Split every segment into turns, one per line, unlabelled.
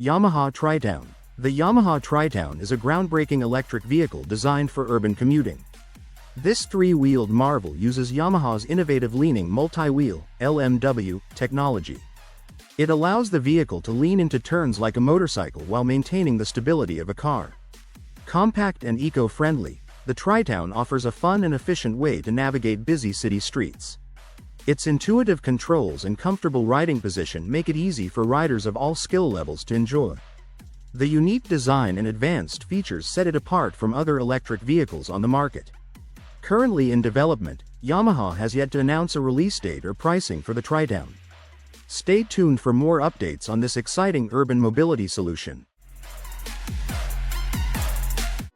Yamaha Tritown. The Yamaha Tritown is a groundbreaking electric vehicle designed for urban commuting. This three-wheeled marvel uses Yamaha's innovative leaning multi-wheel (LMW) technology. It allows the vehicle to lean into turns like a motorcycle while maintaining the stability of a car. Compact and eco-friendly, the Tritown offers a fun and efficient way to navigate busy city streets. Its intuitive controls and comfortable riding position make it easy for riders of all skill levels to enjoy. The unique design and advanced features set it apart from other electric vehicles on the market. Currently in development, Yamaha has yet to announce a release date or pricing for the Tritown. Stay tuned for more updates on this exciting urban mobility solution.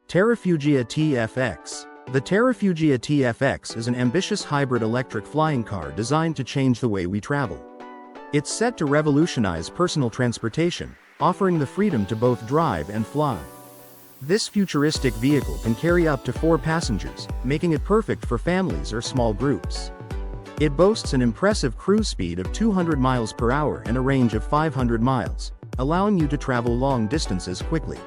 Terrafugia TF-X. The Terrafugia TF-X is an ambitious hybrid electric flying car designed to change the way we travel. It's set to revolutionize personal transportation, offering the freedom to both drive and fly. This futuristic vehicle can carry up to 4 passengers, making it perfect for families or small groups. It boasts an impressive cruise speed of 200 miles per hour and a range of 500 miles, allowing you to travel long distances quickly.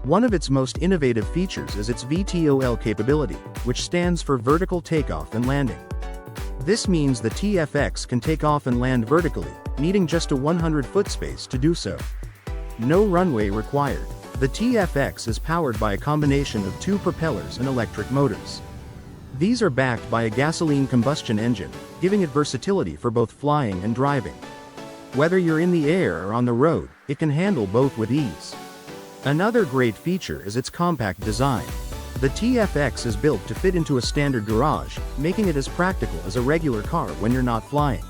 One of its most innovative features is its VTOL capability, which stands for vertical takeoff and landing. This means the TF-X can take off and land vertically, needing just a 100-foot space to do so. No runway required. The TF-X is powered by a combination of 2 propellers and electric motors. These are backed by a gasoline combustion engine, giving it versatility for both flying and driving. Whether you're in the air or on the road, it can handle both with ease. Another great feature is its compact design. The TF-X is built to fit into a standard garage, making it as practical as a regular car when you're not flying.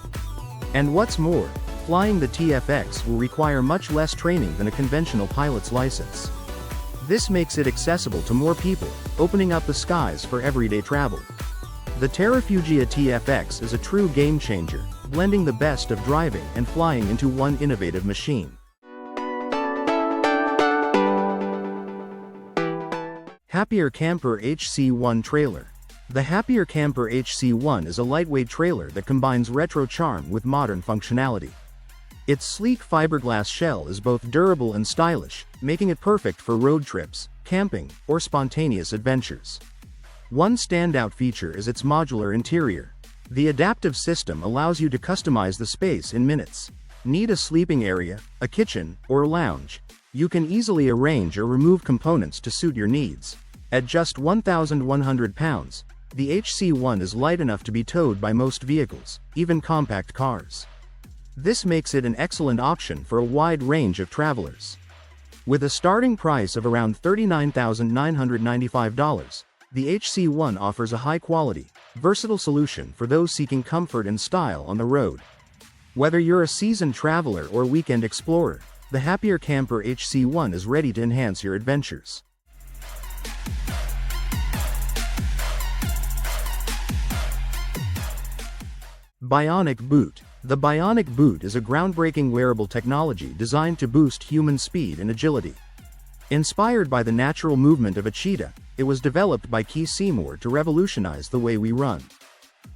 And what's more, flying the TF-X will require much less training than a conventional pilot's license. This makes it accessible to more people, opening up the skies for everyday travel. The Terrafugia TF-X is a true game changer, blending the best of driving and flying into one innovative machine. Happier Camper HC1 Trailer. The Happier Camper HC1 is a lightweight trailer that combines retro charm with modern functionality. Its sleek fiberglass shell is both durable and stylish, making it perfect for road trips, camping, or spontaneous adventures. One standout feature is its modular interior. The adaptive system allows you to customize the space in minutes. Need a sleeping area, a kitchen, or a lounge? You can easily arrange or remove components to suit your needs. At just 1,100 pounds, the HC1 is light enough to be towed by most vehicles, even compact cars. This makes it an excellent option for a wide range of travelers. With a starting price of around $39,995, the HC1 offers a high-quality, versatile solution for those seeking comfort and style on the road. Whether you're a seasoned traveler or weekend explorer, the Happier Camper HC1 is ready to enhance your adventures. Bionic Boot. The Bionic Boot is a groundbreaking wearable technology designed to boost human speed and agility. Inspired by the natural movement of a cheetah, it was developed by Keith Seymour to revolutionize the way we run.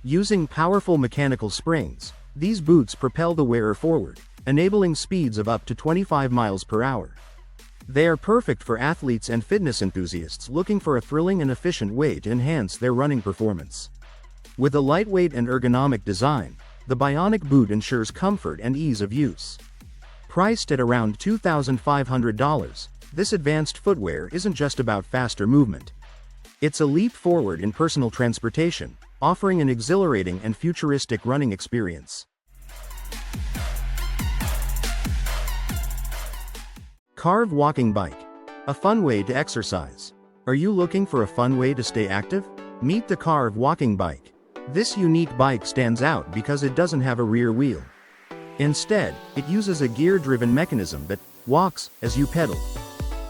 Using powerful mechanical springs, these boots propel the wearer forward, enabling speeds of up to 25 miles per hour. They are perfect for athletes and fitness enthusiasts looking for a thrilling and efficient way to enhance their running performance. With a lightweight and ergonomic design, the Bionic Boot ensures comfort and ease of use. Priced at around $2,500, this advanced footwear isn't just about faster movement. It's a leap forward in personal transportation, offering an exhilarating and futuristic running experience. Carve Walking Bike. A fun way to exercise. Are you looking for a fun way to stay active? Meet the Carve Walking Bike. This unique bike stands out because it doesn't have a rear wheel. Instead, it uses a gear-driven mechanism that walks as you pedal.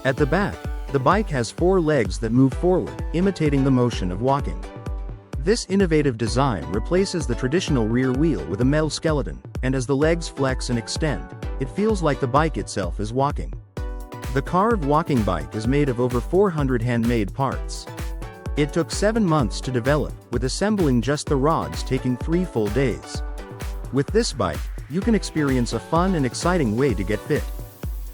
At the back, the bike has 4 legs that move forward, imitating the motion of walking. This innovative design replaces the traditional rear wheel with a metal skeleton, and as the legs flex and extend, it feels like the bike itself is walking. The Carve Walking Bike is made of over 400 handmade parts. It took 7 months to develop, with assembling just the rods taking 3 full days. With this bike, you can experience a fun and exciting way to get fit.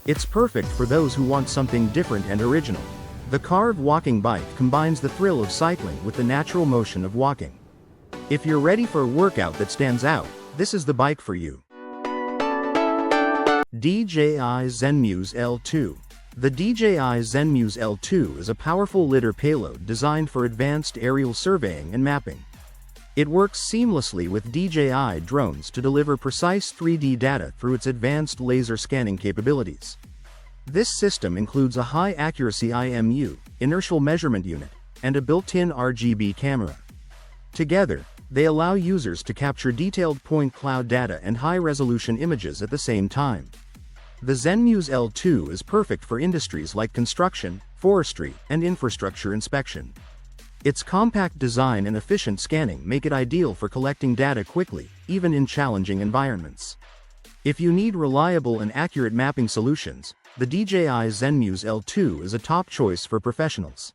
It's perfect for those who want something different and original. The Carve walking bike combines the thrill of cycling with the natural motion of walking. If you're ready for a workout that stands out, this is the bike for you. DJI Zenmuse L2. The DJI Zenmuse L2 is a powerful lidar payload designed for advanced aerial surveying and mapping. It works seamlessly with DJI drones to deliver precise 3D data through its advanced laser scanning capabilities. This system includes a high-accuracy IMU, inertial measurement unit, and a built-in RGB camera. Together, they allow users to capture detailed point cloud data and high-resolution images at the same time. The Zenmuse L2 is perfect for industries like construction, forestry, and infrastructure inspection. Its compact design and efficient scanning make it ideal for collecting data quickly, even in challenging environments. If you need reliable and accurate mapping solutions, the DJI Zenmuse L2 is a top choice for professionals.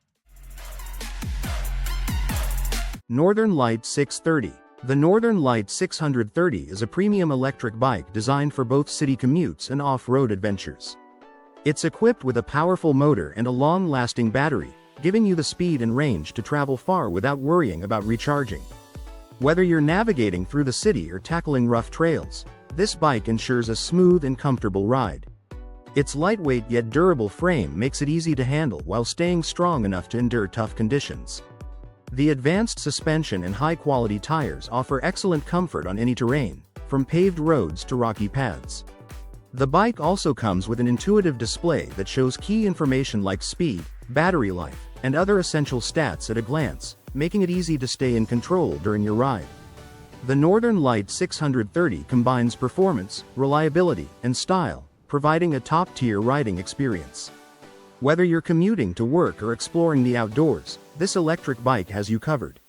Northern Light 630. The Northern Light 630 is a premium electric bike designed for both city commutes and off-road adventures. It's equipped with a powerful motor and a long-lasting battery, giving you the speed and range to travel far without worrying about recharging. Whether you're navigating through the city or tackling rough trails, this bike ensures a smooth and comfortable ride. Its lightweight yet durable frame makes it easy to handle while staying strong enough to endure tough conditions. The advanced suspension and high-quality tires offer excellent comfort on any terrain, from paved roads to rocky paths. The bike also comes with an intuitive display that shows key information like speed, battery life, and other essential stats at a glance, making it easy to stay in control during your ride. The Northern Light 630 combines performance, reliability, and style, providing a top-tier riding experience. Whether you're commuting to work or exploring the outdoors, this electric bike has you covered.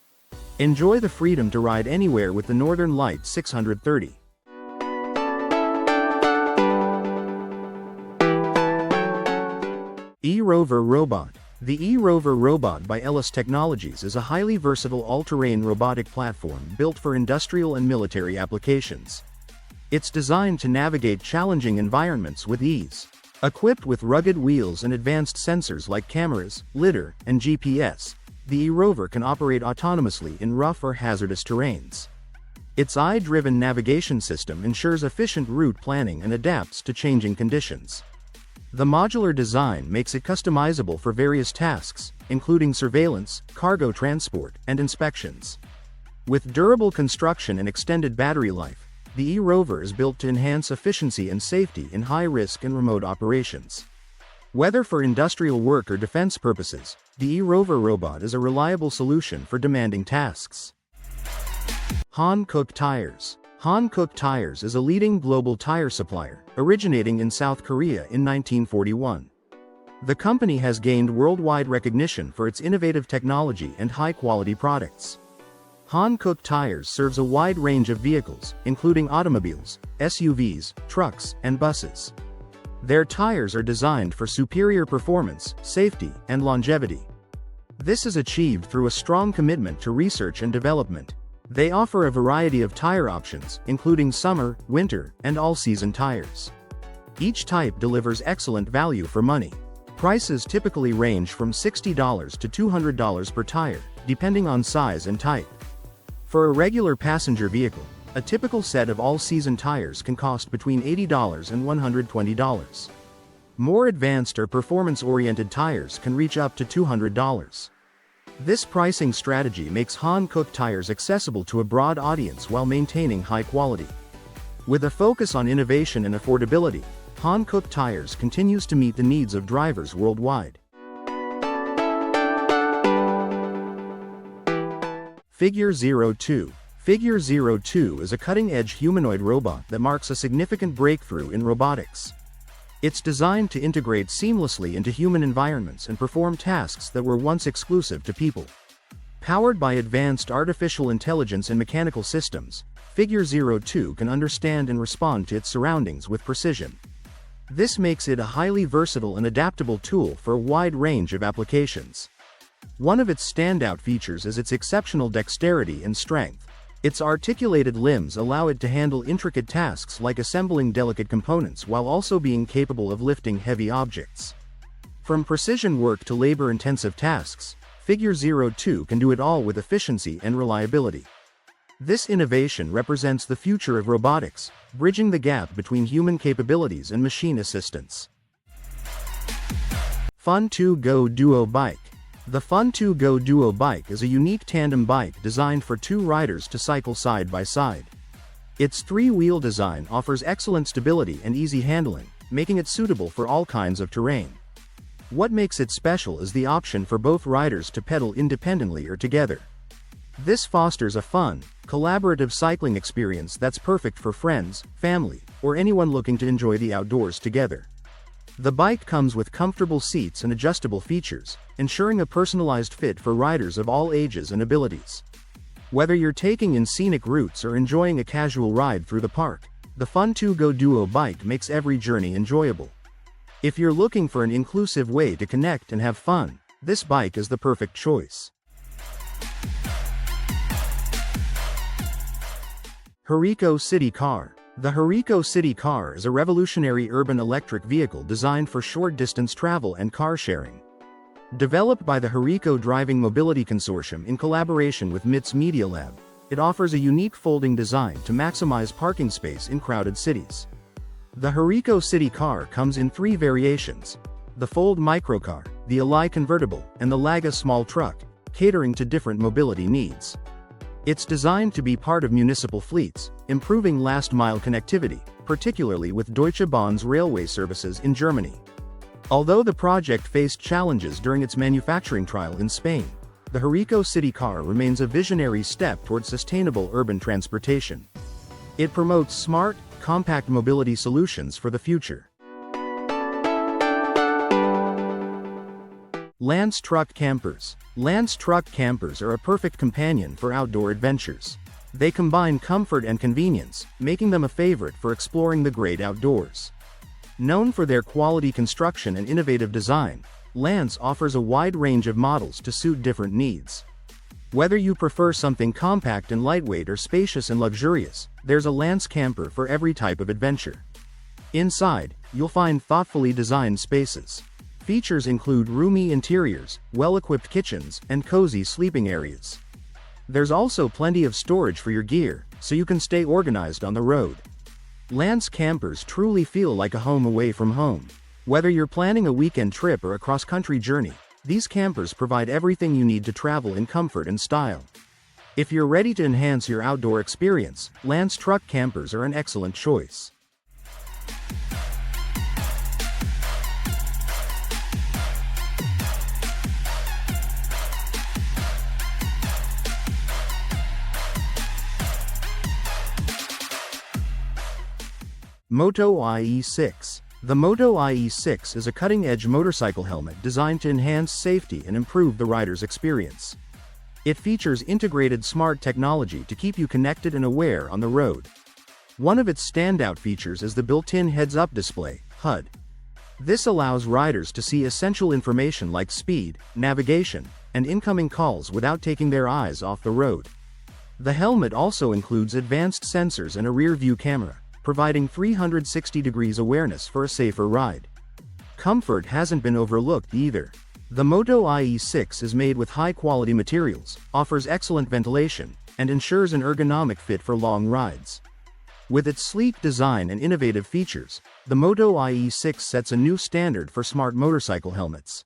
Enjoy the freedom to ride anywhere with the Northern Light 630. eRover Robot. The eRover Robot by Ellis Technologies is a highly versatile all-terrain robotic platform built for industrial and military applications. It's designed to navigate challenging environments with ease. Equipped with rugged wheels and advanced sensors like cameras, lidar, and GPS, the eRover can operate autonomously in rough or hazardous terrains. Its eye-driven navigation system ensures efficient route planning and adapts to changing conditions. The modular design makes it customizable for various tasks, including surveillance, cargo transport, and inspections. With durable construction and extended battery life, the eRover is built to enhance efficiency and safety in high-risk and remote operations. Whether for industrial work or defense purposes, the eRover robot is a reliable solution for demanding tasks. Hankook Tires. Hankook Tires is a leading global tire supplier, originating in South Korea in 1941. The company has gained worldwide recognition for its innovative technology and high-quality products. Hankook Tires serves a wide range of vehicles, including automobiles, SUVs, trucks, and buses. Their tires are designed for superior performance, safety, and longevity. This is achieved through a strong commitment to research and development. They offer a variety of tire options, including summer, winter, and all-season tires. Each type delivers excellent value for money. Prices typically range from $60 to $200 per tire, depending on size and type. For a regular passenger vehicle, a typical set of all-season tires can cost between $80 and $120. More advanced or performance-oriented tires can reach up to $200. This pricing strategy makes Hankook Tires accessible to a broad audience while maintaining high quality. With a focus on innovation and affordability, Hankook Tires continues to meet the needs of drivers worldwide. Figure 02. Figure 02 is a cutting-edge humanoid robot that marks a significant breakthrough in robotics. It's designed to integrate seamlessly into human environments and perform tasks that were once exclusive to people. Powered by advanced artificial intelligence and mechanical systems, Figure 02 can understand and respond to its surroundings with precision. This makes it a highly versatile and adaptable tool for a wide range of applications. One of its standout features is its exceptional dexterity and strength. Its articulated limbs allow it to handle intricate tasks like assembling delicate components while also being capable of lifting heavy objects. From precision work to labor-intensive tasks, Figure 02 can do it all with efficiency and reliability. This innovation represents the future of robotics, bridging the gap between human capabilities and machine assistance. Fun2Go Duo Bike. The Fun2Go Duo Bike is a unique tandem bike designed for two riders to cycle side by side. Its three-wheel design offers excellent stability and easy handling, making it suitable for all kinds of terrain. What makes it special is the option for both riders to pedal independently or together. This fosters a fun, collaborative cycling experience that's perfect for friends, family, or anyone looking to enjoy the outdoors together. The bike comes with comfortable seats and adjustable features, ensuring a personalized fit for riders of all ages and abilities. Whether you're taking in scenic routes or enjoying a casual ride through the park, the Fun2Go Duo Bike makes every journey enjoyable. If you're looking for an inclusive way to connect and have fun, this bike is the perfect choice. Hiriko CityCar. The Hiriko CityCar is a revolutionary urban electric vehicle designed for short-distance travel and car sharing. Developed by the Hiriko Driving Mobility Consortium in collaboration with MIT's Media Lab, it offers a unique folding design to maximize parking space in crowded cities. The Hiriko CityCar comes in three variations: the Fold Microcar, the Ally Convertible, and the Laga Small Truck, catering to different mobility needs. It's designed to be part of municipal fleets, improving last-mile connectivity, particularly with Deutsche Bahn's railway services in Germany. Although the project faced challenges during its manufacturing trial in Spain, the Hiriko CityCar remains a visionary step toward sustainable urban transportation. It promotes smart, compact mobility solutions for the future. Lance Truck Campers. Lance Truck Campers are a perfect companion for outdoor adventures. They combine comfort and convenience, making them a favorite for exploring the great outdoors. Known for their quality construction and innovative design, Lance offers a wide range of models to suit different needs. Whether you prefer something compact and lightweight or spacious and luxurious, there's a Lance camper for every type of adventure. Inside, you'll find thoughtfully designed spaces. Features include roomy interiors, well-equipped kitchens, and cozy sleeping areas. There's also plenty of storage for your gear, so you can stay organized on the road. Lance campers truly feel like a home away from home. Whether you're planning a weekend trip or a cross-country journey, these campers provide everything you need to travel in comfort and style. If you're ready to enhance your outdoor experience, Lance Truck Campers are an excellent choice. MotoEye E6. The MotoEye E6 is a cutting-edge motorcycle helmet designed to enhance safety and improve the rider's experience. It features integrated smart technology to keep you connected and aware on the road. One of its standout features is the built-in heads-up display, HUD. This allows riders to see essential information like speed, navigation, and incoming calls without taking their eyes off the road. The helmet also includes advanced sensors and a rear-view camera, providing 360 degrees awareness for a safer ride. Comfort hasn't been overlooked either. The MotoEye E6 is made with high-quality materials, offers excellent ventilation, and ensures an ergonomic fit for long rides. With its sleek design and innovative features, the MotoEye E6 sets a new standard for smart motorcycle helmets.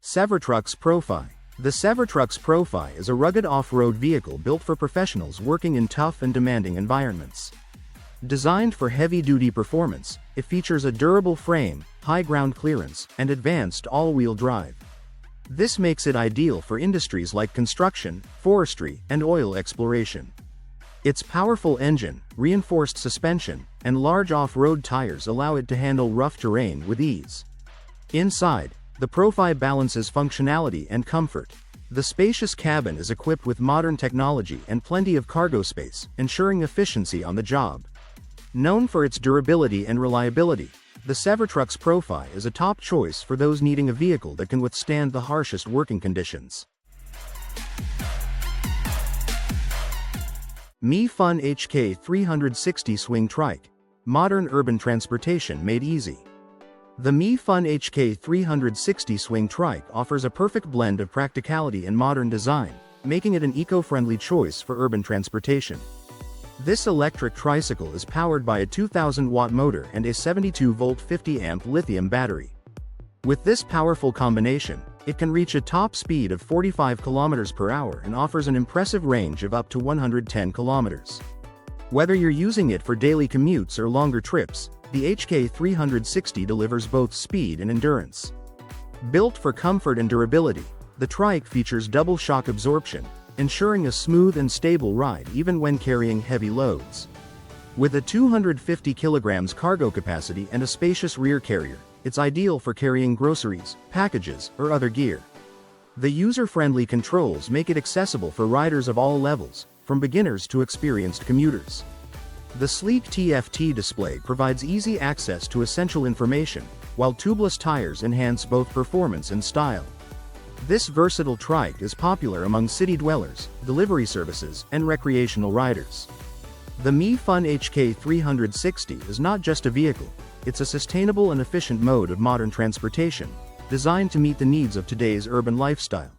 Severtrucks Profi. The Severtrucks Profi is a rugged off-road vehicle built for professionals working in tough and demanding environments. Designed for heavy-duty performance, it features a durable frame, high ground clearance, and advanced all-wheel drive. This makes it ideal for industries like construction, forestry, and oil exploration. Its powerful engine, reinforced suspension, and large off-road tires allow it to handle rough terrain with ease. Inside, the Profi balances functionality and comfort. The spacious cabin is equipped with modern technology and plenty of cargo space, ensuring efficiency on the job. Known for its durability and reliability, the Severtrucks Profi is a top choice for those needing a vehicle that can withstand the harshest working conditions. MiFun HK360 Swing Trike. Modern urban transportation made easy. The MiFun HK360 Swing Trike offers a perfect blend of practicality and modern design, making it an eco-friendly choice for urban transportation. This electric tricycle is powered by a 2000-watt motor and a 72-volt 50-amp lithium battery. With this powerful combination, it can reach a top speed of 45 km per hour and offers an impressive range of up to 110 km. Whether you're using it for daily commutes or longer trips, the HK360 delivers both speed and endurance. Built for comfort and durability, the Trike features double shock absorption, ensuring a smooth and stable ride even when carrying heavy loads. With a 250 kilograms cargo capacity and a spacious rear carrier, it's ideal for carrying groceries, packages, or other gear. The user-friendly controls make it accessible for riders of all levels, from beginners to experienced commuters. The sleek TFT display provides easy access to essential information, while tubeless tires enhance both performance and style. This versatile trike is popular among city dwellers, delivery services, and recreational riders. The MiFun HK360 is not just a vehicle, it's a sustainable and efficient mode of modern transportation, designed to meet the needs of today's urban lifestyle.